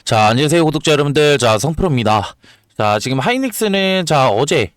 자, 안녕하세요, 구독자 여러분들. 자, 성프로입니다. 자, 지금 하이닉스는 어제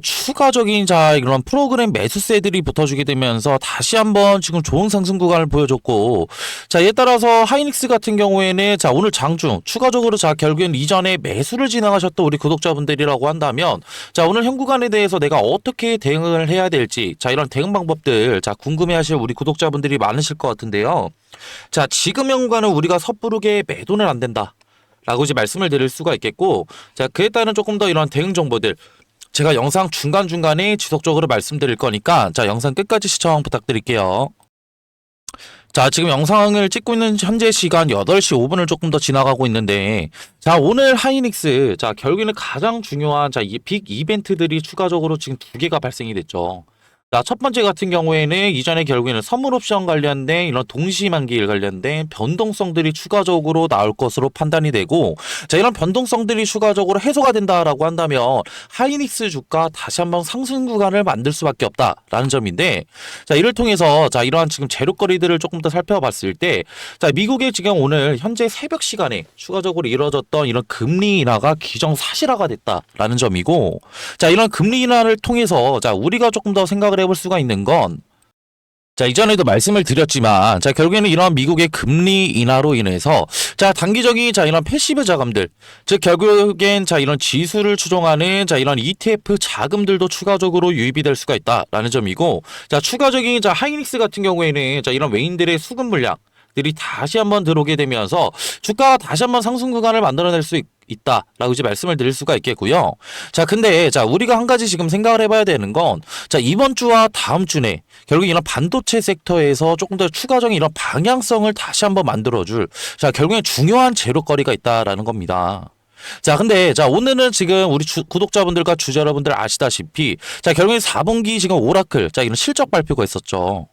추가적인 이런 프로그램 매수세들이 붙어주게 되면서 다시 한번 지금 좋은 상승 구간을 보여줬고, 이에 따라서 하이닉스 같은 경우에는 오늘 장중 추가적으로 결국엔 이전에 매수를 진행하셨던 우리 구독자분들이라고 한다면, 오늘 현 구간에 대해서 내가 어떻게 대응을 해야 될지, 이런 대응 방법들 궁금해하실 우리 구독자분들이 많으실 것 같은데요. 지금 현 구간은 우리가 섣부르게 매도는 안 된다 라고 이제 말씀을 드릴 수가 있겠고, 그에 따른 조금 더 이런 대응 정보들 제가 영상 중간중간에 지속적으로 말씀드릴 거니까 영상 끝까지 시청 부탁드릴게요. 지금 영상을 찍고 있는 현재 시간 8시 5분을 조금 더 지나가고 있는데, 오늘 하이닉스 결국에는 가장 중요한 이 빅 이벤트들이 추가적으로 지금 두 개가 발생이 됐죠. 첫 번째 같은 경우에는 이전에 결국에는 선물 옵션 관련된 이런 동시만기일 관련된 변동성들이 추가적으로 나올 것으로 판단이 되고, 이런 변동성들이 추가적으로 해소가 된다라고 한다면 하이닉스 주가 다시 한번 상승 구간을 만들 수밖에 없다라는 점인데, 이를 통해서 이러한 지금 재료거리들을 조금 더 살펴봤을 때, 미국의 지금 오늘 현재 새벽 시간에 추가적으로 이뤄졌던 이런 금리 인하가 기정사실화가 됐다라는 점이고, 이런 금리 인하를 통해서 우리가 조금 더 생각을 해볼 수가 있는 건, 이전에도 말씀을 드렸지만, 결국에는 이런 미국의 금리 인하로 인해서, 단기적인, 이런 패시브 자금들, 즉, 결국엔, 이런 지수를 추종하는, 이런 ETF 자금들도 추가적으로 유입이 될 수가 있다라는 점이고, 추가적인, 하이닉스 같은 경우에는, 이런 외인들의 수급 물량, 들이 다시 한번 들어오게 되면서 주가가 다시 한번 상승 구간을 만들어낼 수 있다라고 이제 말씀을 드릴 수가 있겠고요. 근데 우리가 한 가지 지금 생각을 해봐야 되는 건, 이번 주와 다음 주에 결국 이런 반도체 섹터에서 조금 더 추가적인 이런 방향성을 다시 한번 만들어줄 결국엔 중요한 재료거리가 있다라는 겁니다. 근데 오늘은 지금 우리 구독자분들과 주주 여러분들 아시다시피 결국엔 4분기 지금 오라클 이런 실적 발표가 있었죠.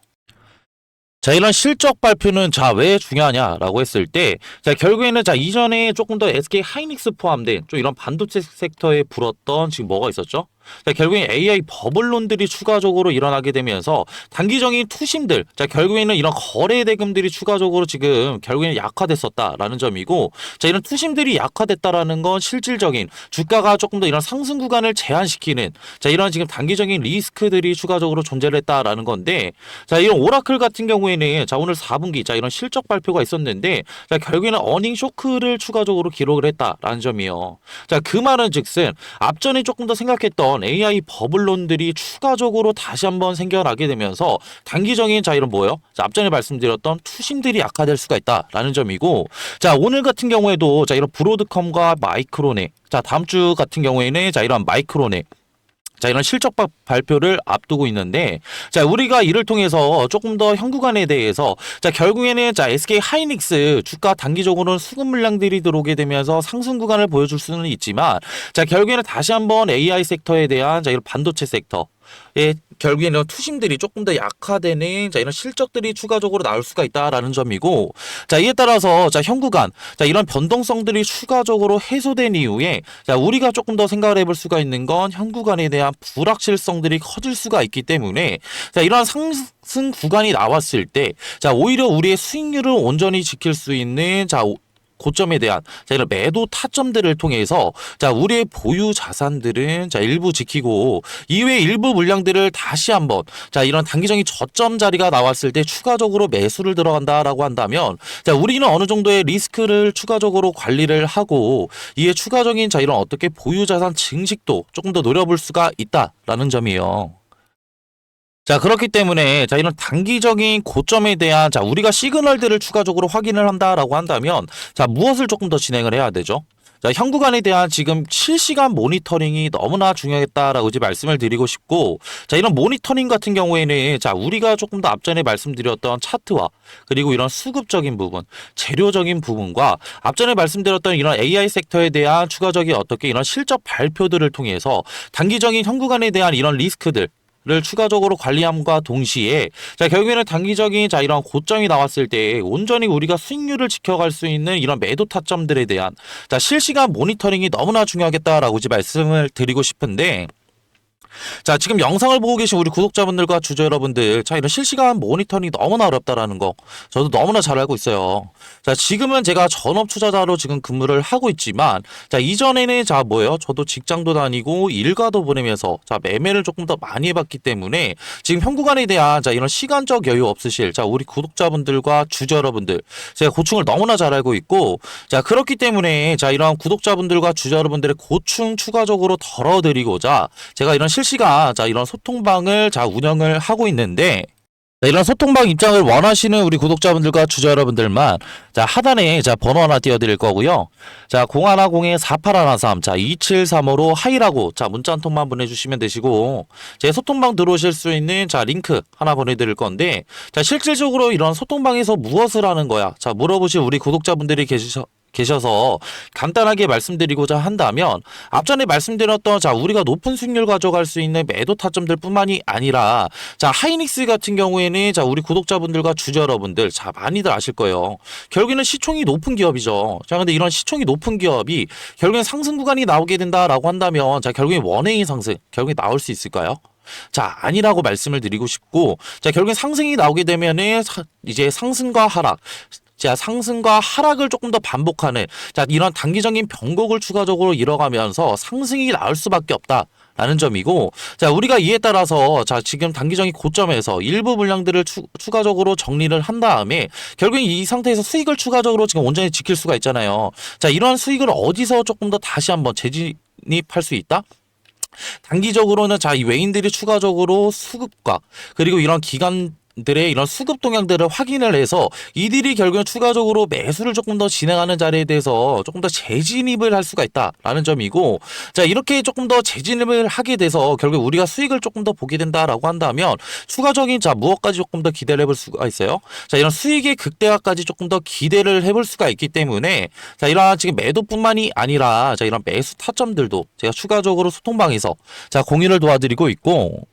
이런 실적 발표는 왜 중요하냐라고 했을 때, 결국에는 이전에 조금 더 SK 하이닉스 포함된 좀 이런 반도체 섹터에 불었던 지금 뭐가 있었죠? 결국엔 AI 버블론들이 추가적으로 일어나게 되면서 단기적인 투심들, 결국에는 이런 거래 대금들이 추가적으로 지금 결국에는 약화됐었다라는 점이고, 이런 투심들이 약화됐다라는 건 실질적인 주가가 조금 더 이런 상승 구간을 제한시키는 이런 지금 단기적인 리스크들이 추가적으로 존재를 했다라는 건데, 이런 오라클 같은 경우에는 오늘 4분기 이런 실적 발표가 있었는데, 결국에는 어닝 쇼크를 추가적으로 기록을 했다라는 점이요. 그 말은 즉슨 앞전에 조금 더 생각했던 AI 버블론들이 추가적으로 다시 한번 생겨나게 되면서 단기적인 이런 뭐요? 앞전에 말씀드렸던 투심들이 약화될 수가 있다라는 점이고, 오늘 같은 경우에도 이런 브로드컴과 마이크론의 다음 주 같은 경우에는 이런 마이크론의 이런 실적 발표를 앞두고 있는데, 우리가 이를 통해서 조금 더 현 구간에 대해서, 결국에는 SK 하이닉스 주가 단기적으로는 수급 물량들이 들어오게 되면서 상승 구간을 보여줄 수는 있지만, 결국에는 다시 한번 AI 섹터에 대한 이런 반도체 섹터, 결국에는 투심들이 조금 더 약화되는 이런 실적들이 추가적으로 나올 수가 있다라는 점이고, 이에 따라서 현 구간 이런 변동성들이 추가적으로 해소된 이후에 우리가 조금 더 생각을 해볼 수가 있는 건 현 구간에 대한 불확실성들이 커질 수가 있기 때문에, 이러한 상승 구간이 나왔을 때 오히려 우리의 수익률을 온전히 지킬 수 있는 고점에 대한 이런 매도 타점들을 통해서 우리의 보유 자산들은 일부 지키고, 이외의 일부 물량들을 다시 한번 이런 단기적인 저점 자리가 나왔을 때 추가적으로 매수를 들어간다라고 한다면, 우리는 어느 정도의 리스크를 추가적으로 관리를 하고, 이에 추가적인 이런 어떻게 보유 자산 증식도 조금 더 노려볼 수가 있다라는 점이에요. 그렇기 때문에 이런 단기적인 고점에 대한 우리가 시그널들을 추가적으로 확인을 한다라고 한다면, 무엇을 조금 더 진행을 해야 되죠? 현 구간에 대한 지금 실시간 모니터링이 너무나 중요했다라고 이제 말씀을 드리고 싶고, 이런 모니터링 같은 경우에는 우리가 조금 더 앞전에 말씀드렸던 차트와 그리고 이런 수급적인 부분, 재료적인 부분과 앞전에 말씀드렸던 이런 AI 섹터에 대한 추가적인 어떻게 이런 실적 발표들을 통해서 단기적인 현 구간에 대한 이런 리스크들 를 추가적으로 관리함과 동시에 결국에는 단기적인 이런 고점이 나왔을 때 온전히 우리가 수익률을 지켜갈 수 있는 이런 매도 타점들에 대한 실시간 모니터링이 너무나 중요하겠다라고 이제 말씀을 드리고 싶은데, 자, 지금 영상을 보고 계신 우리 구독자분들과 주주 여러분들, 자, 이런 실시간 모니터링이 너무나 어렵다라는 거, 저도 너무나 잘 알고 있어요. 자, 지금은 제가 전업 투자자로 지금 근무를 하고 있지만, 자, 이전에는 자, 뭐예요? 저도 직장도 다니고, 일과도 보내면서, 자, 매매를 조금 더 많이 해봤기 때문에, 지금 현 구간에 대한, 자, 이런 시간적 여유 없으실, 자, 우리 구독자분들과 주주 여러분들, 제가 고충을 너무나 잘 알고 있고, 자, 그렇기 때문에, 자, 이런 구독자분들과 주주 여러분들의 고충 추가적으로 덜어드리고자, 제가 이런 실시간 자 이런 소통방을 자 운영을 하고 있는데, 자, 이런 소통방 입장을 원하시는 우리 구독자분들과 주주 여러분들만 자 하단에 자 번호 하나 띄워드릴 거고요. 자 0110-4813 자 2735로 하이라고 자 문자 한 통만 보내주시면 되시고, 제 소통방 들어오실 수 있는 자 링크 하나 보내드릴 건데, 자 실질적으로 이런 소통방에서 무엇을 하는 거야, 자 물어보실 우리 구독자분들이 계셔서 간단하게 말씀드리고자 한다면, 앞전에 말씀드렸던 자 우리가 높은 수익률 가져갈 수 있는 매도 타점들 뿐만이 아니라, 자 하이닉스 같은 경우에는 자 우리 구독자분들과 주주 여러분들 자 많이들 아실 거예요. 결국에는 시총이 높은 기업이죠. 자 근데 이런 시총이 높은 기업이 결국엔 상승 구간이 나오게 된다라고 한다면, 자 결국엔 원행이 상승 결국에 나올 수 있을까요? 자 아니라고 말씀을 드리고 싶고, 자 결국엔 상승이 나오게 되면은 이제 상승과 하락, 자 상승과 하락을 조금 더 반복하는 자 이런 단기적인 변곡을 추가적으로 이뤄가면서 상승이 나올 수밖에 없다라는 점이고, 자 우리가 이에 따라서 자 지금 단기적인 고점에서 일부 물량들을 추가적으로 정리를 한 다음에 결국엔 이 상태에서 수익을 추가적으로 지금 온전히 지킬 수가 있잖아요. 자 이런 수익을 어디서 조금 더 다시 한번 재진입할 수 있다? 단기적으로는 자 이 외인들이 추가적으로 수급과 그리고 이런 기관들의 이런 수급 동향들을 확인을 해서 이들이 결국엔 추가적으로 매수를 조금 더 진행하는 자리에 대해서 조금 더 재진입을 할 수가 있다라는 점이고, 자 이렇게 조금 더 재진입을 하게 돼서 결국 우리가 수익을 조금 더 보게 된다라고 한다면, 추가적인 자 무엇까지 조금 더 기대를 해볼 수가 있어요. 자 이런 수익의 극대화까지 조금 더 기대를 해볼 수가 있기 때문에, 자 이런 지금 매도뿐만이 아니라 자 이런 매수 타점들도 제가 추가적으로 소통방에서 자 공유를 도와드리고 있고,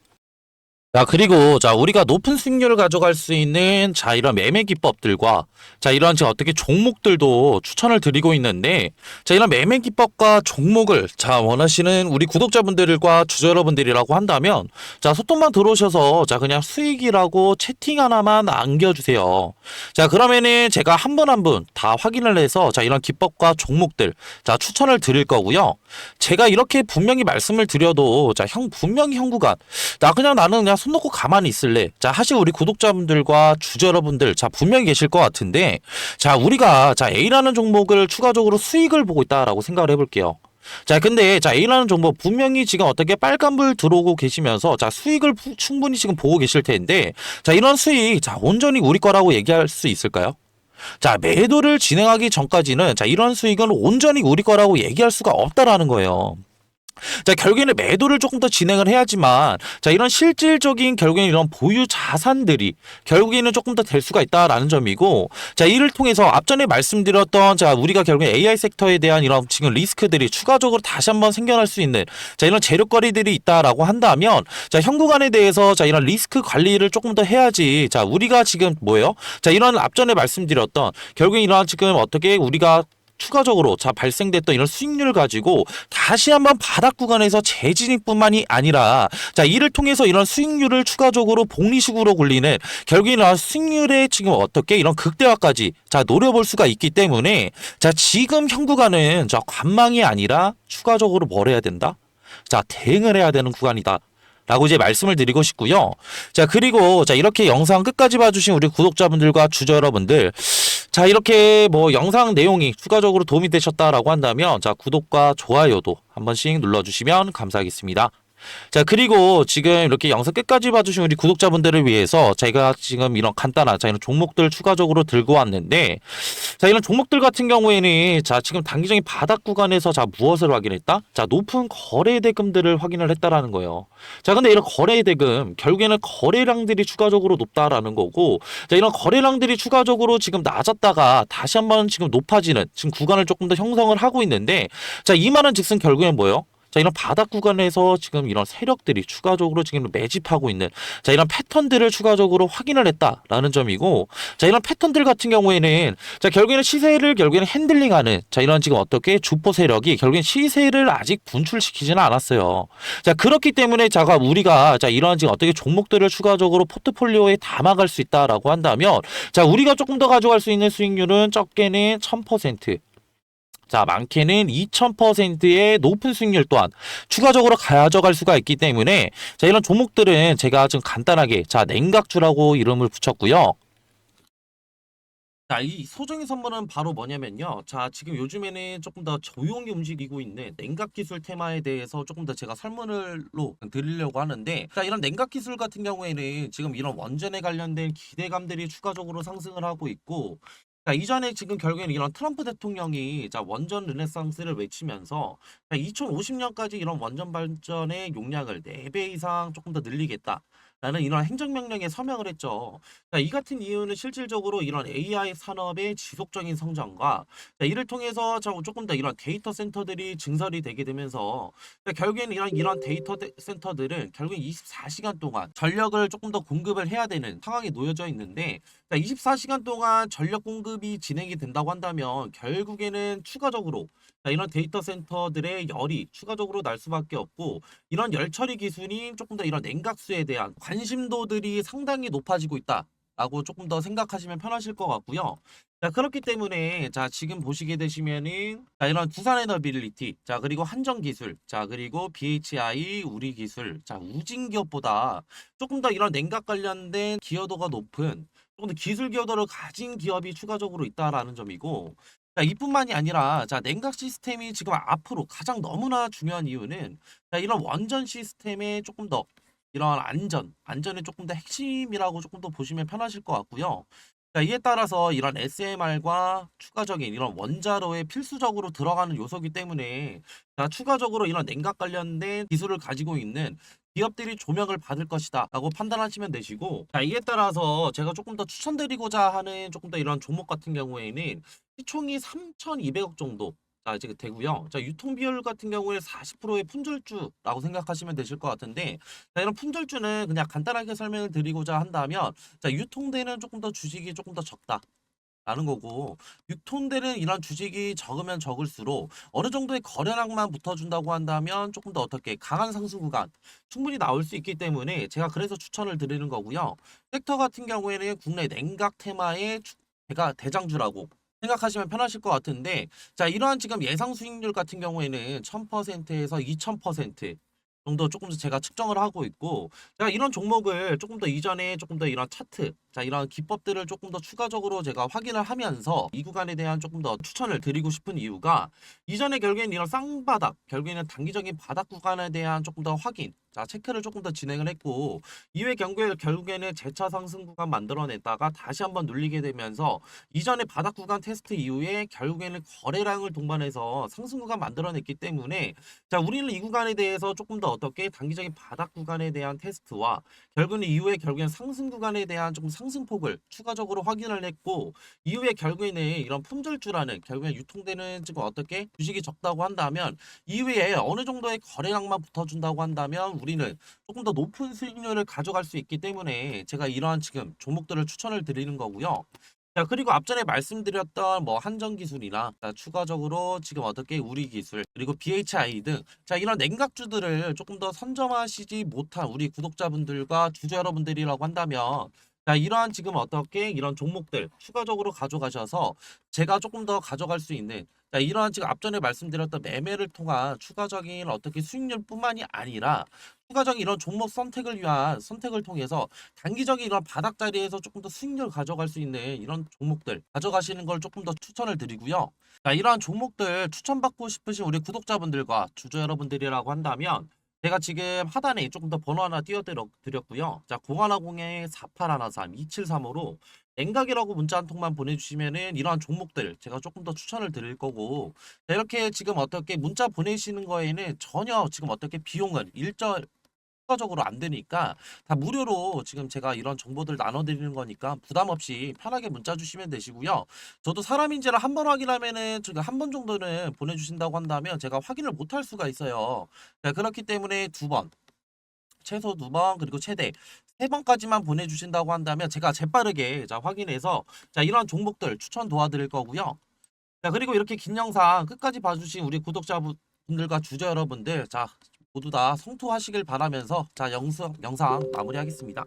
자, 그리고, 자, 우리가 높은 수익률을 가져갈 수 있는, 자, 이런 매매 기법들과, 자, 이런, 자, 어떻게 종목들도 추천을 드리고 있는데, 자, 이런 매매 기법과 종목을, 자, 원하시는 우리 구독자분들과 주주 여러분들이라고 한다면, 자, 소통방 들어오셔서, 자, 그냥 수익이라고 채팅 하나만 남겨주세요. 자, 그러면은 제가 한 분 한 분 다 확인을 해서, 자, 이런 기법과 종목들, 자, 추천을 드릴 거고요. 제가 이렇게 분명히 말씀을 드려도, 자, 분명히 형구가, 나는 그냥 손 놓고 가만히 있을래, 자 하실 우리 구독자분들과 주주 여러분들 자 분명히 계실 것 같은데, 자 우리가 자 A라는 종목을 추가적으로 수익을 보고 있다라고 생각을 해볼게요. 자 근데 자 A라는 종목 분명히 지금 어떻게 빨간불 들어오고 계시면서 자 수익을 충분히 지금 보고 계실 텐데, 자 이런 수익 자 온전히 우리 거라고 얘기할 수 있을까요? 자 매도를 진행하기 전까지는 자 이런 수익은 온전히 우리 거라고 얘기할 수가 없다라는 거예요. 자 결국에는 매도를 조금 더 진행을 해야지만, 자 이런 실질적인 결국에는 이런 보유 자산들이 결국에는 조금 더 될 수가 있다라는 점이고, 자 이를 통해서 앞전에 말씀드렸던 자 우리가 결국에 AI 섹터에 대한 이런 지금 리스크들이 추가적으로 다시 한번 생겨날 수 있는 자 이런 재료거리들이 있다라고 한다면, 자 현 구간에 대해서 자 이런 리스크 관리를 조금 더 해야지, 자 우리가 지금 뭐예요? 자 이런 앞전에 말씀드렸던 결국에 이런 지금 어떻게 우리가 추가적으로 자 발생됐던 이런 수익률을 가지고 다시 한번 바닥 구간에서 재진입뿐만이 아니라, 자 이를 통해서 이런 수익률을 추가적으로 복리식으로 굴리는 결국에는 수익률의 지금 어떻게 이런 극대화까지 자 노려볼 수가 있기 때문에, 자 지금 현 구간은 자 관망이 아니라 추가적으로 뭘 해야 된다? 자 대응을 해야 되는 구간이다 라고 이제 말씀을 드리고 싶고요. 자 그리고 자 이렇게 영상 끝까지 봐주신 우리 구독자분들과 주주 여러분들, 자 이렇게 뭐 영상 내용이 추가적으로 도움이 되셨다라고 한다면, 자 구독과 좋아요도 한 번씩 눌러주시면 감사하겠습니다. 자 그리고 지금 이렇게 영상 끝까지 봐주신 우리 구독자분들을 위해서 제가 지금 이런 간단한 자 이런 종목들 추가적으로 들고 왔는데, 자 이런 종목들 같은 경우에는 자 지금 단기적인 바닥 구간에서 자 무엇을 확인했다? 자 높은 거래 대금들을 확인을 했다라는 거예요. 자 근데 이런 거래 대금 결국에는 거래량들이 추가적으로 높다라는 거고, 자 이런 거래량들이 추가적으로 지금 낮았다가 다시 한번 지금 높아지는 지금 구간을 조금 더 형성을 하고 있는데, 자 이 말은 즉슨 결국엔 뭐예요? 자, 이런 바닥 구간에서 지금 이런 세력들이 추가적으로 지금 매집하고 있는 자, 이런 패턴들을 추가적으로 확인을 했다라는 점이고, 자, 이런 패턴들 같은 경우에는 자, 결국에는 시세를 결국에는 핸들링하는 자, 이런 지금 어떻게 주포 세력이 결국엔 시세를 아직 분출시키지는 않았어요. 자, 그렇기 때문에 자가 우리가 자, 이러한 지금 어떻게 종목들을 추가적으로 포트폴리오에 담아갈 수 있다라고 한다면, 자, 우리가 조금 더 가져갈 수 있는 수익률은 적게는 1000%, 자, 많게는 2000%의 높은 수익률 또한 추가적으로 가져갈 수가 있기 때문에, 자, 이런 종목들은 제가 좀 간단하게 자, 냉각주라고 이름을 붙였고요. 자, 이 소정의 선물은 바로 뭐냐면요. 자, 지금 요즘에는 조금 더 조용히 움직이고 있는 냉각 기술 테마에 대해서 조금 더 제가 설문을로 드리려고 하는데, 자, 이런 냉각 기술 같은 경우에는 지금 이런 원전에 관련된 기대감들이 추가적으로 상승을 하고 있고, 자, 이전에 지금 결국에는 이런 트럼프 대통령이 자, 원전 르네상스를 외치면서 자, 2050년까지 이런 원전 발전의 용량을 4배 이상 조금 더 늘리겠다. 라는 이런 행정명령에 서명을 했죠. 자, 이 같은 이유는 실질적으로 이런 AI 산업의 지속적인 성장과 자, 이를 통해서 조금 더 이런 데이터 센터들이 증설이 되게 되면서 자, 결국에는 이런 데이터 센터들은 결국 24시간 동안 전력을 조금 더 공급을 해야 되는 상황에 놓여져 있는데, 자, 24시간 동안 전력 공급이 진행이 된다고 한다면 결국에는 추가적으로 자, 이런 데이터 센터들의 열이 추가적으로 날 수밖에 없고, 이런 열 처리 기술이 조금 더 이런 냉각수에 대한 관심도들이 상당히 높아지고 있다라고 조금 더 생각하시면 편하실 것 같고요. 자, 그렇기 때문에 자, 지금 보시게 되시면은 자, 이런 두산에너빌리티, 자, 그리고 한전기술, 자, 그리고 BHI 우리기술, 자, 우진기업보다 조금 더 이런 냉각 관련된 기여도가 높은 조금 더 기술 기여도를 가진 기업이 추가적으로 있다라는 점이고, 자, 이뿐만이 아니라 자, 냉각 시스템이 지금 앞으로 가장 너무나 중요한 이유는 자, 이런 원전 시스템의 조금 더 이런 안전의 조금 더 핵심이라고 조금 더 보시면 편하실 것 같고요. 자, 이에 따라서 이런 SMR과 추가적인 이런 원자로에 필수적으로 들어가는 요소이기 때문에 자, 추가적으로 이런 냉각 관련된 기술을 가지고 있는 기업들이 조명을 받을 것이다 라고 판단하시면 되시고, 자, 이에 따라서 제가 조금 더 추천드리고자 하는 조금 더 이런 종목 같은 경우에는 시총이 3,200억 정도 자, 이제 되고요. 자, 유통 비율 같은 경우에 40%의 품절주라고 생각하시면 되실 것 같은데, 자, 이런 품절주는 그냥 간단하게 설명을 드리고자 한다면, 자, 유통되는 조금 더 주식이 조금 더 적다. 라는 거고, 유통되는 이런 주식이 적으면 적을수록 어느 정도의 거래량만 붙어준다고 한다면 조금 더 어떻게 강한 상승 구간 충분히 나올 수 있기 때문에 제가 그래서 추천을 드리는 거고요. 섹터 같은 경우에는 국내 냉각 테마의 제가 대장주라고 생각하시면 편하실 것 같은데, 자, 이러한 지금 예상 수익률 같은 경우에는 1000%에서 2000% 정도 조금 더 제가 측정을 하고 있고, 제가 이런 종목을 조금 더 이전에 조금 더 이런 차트, 자, 이런 기법들을 조금 더 추가적으로 제가 확인을 하면서 이 구간에 대한 조금 더 추천을 드리고 싶은 이유가, 이전에 결국에는 이런 쌍바닥, 결국에는 단기적인 바닥 구간에 대한 조금 더 확인, 자, 체크를 조금 더 진행을 했고, 이후에 경우에 결국에는 재차 상승 구간 만들어냈다가 다시 한번 눌리게 되면서 이전에 바닥 구간 테스트 이후에 결국에는 거래량을 동반해서 상승 구간 만들어냈기 때문에, 자, 우리는 이 구간에 대해서 조금 더 어떻게 단기적인 바닥 구간에 대한 테스트와 결국은 이후에 결국엔 상승 구간에 대한 좀 상승폭을 추가적으로 확인을 했고, 이후에 결국에는 이런 품절주라는 결국엔 유통되는 지금 어떻게 주식이 적다고 한다면 이후에 어느 정도의 거래량만 붙어준다고 한다면 우리는 조금 더 높은 수익률을 가져갈 수 있기 때문에 제가 이러한 지금 종목들을 추천을 드리는 거고요. 자, 그리고 앞전에 말씀드렸던 뭐 한전기술이나 자, 추가적으로 지금 어떻게 우리기술 그리고 BHI 등 자, 이런 냉각주들을 조금 더 선점하시지 못한 우리 구독자분들과 주주 여러분들이라고 한다면, 자, 이러한 지금 어떻게 이런 종목들 추가적으로 가져가셔서 제가 조금 더 가져갈 수 있는 자, 이러한 지금 앞전에 말씀드렸던 매매를 통한 추가적인 어떻게 수익률뿐만이 아니라 추가적인 이런 종목 선택을 위한 선택을 통해서 단기적인 이런 바닥 자리에서 조금 더 수익률 가져갈 수 있는 이런 종목들 가져가시는 걸 조금 더 추천을 드리고요. 자, 이러한 종목들 추천받고 싶으신 우리 구독자분들과 주주 여러분들이라고 한다면 제가 지금 하단에 조금 더 번호 하나 띄워드렸고요. 자, 0110-4813-2735로 냉각이라고 문자 한 통만 보내주시면은 이러한 종목들 제가 조금 더 추천을 드릴 거고, 자, 이렇게 지금 어떻게 문자 보내시는 거에는 전혀 지금 어떻게 비용은 추가적으로 안 되니까 다 무료로 지금 제가 이런 정보들 나눠드리는 거니까 부담 없이 편하게 문자 주시면 되시고요. 저도 사람인지를 한 번 확인하면은 지금 한 번 정도는 보내주신다고 한다면 제가 확인을 못 할 수가 있어요. 자, 그렇기 때문에 두 번, 최소 두 번, 그리고 최대 세 번까지만 보내주신다고 한다면 제가 재빠르게 자 확인해서 자 이런 종목들 추천 도와드릴 거고요. 자, 그리고 이렇게 긴 영상 끝까지 봐주신 우리 구독자분들과 주주 여러분들, 자, 모두 다 성투하시길 바라면서, 자, 영상 마무리하겠습니다.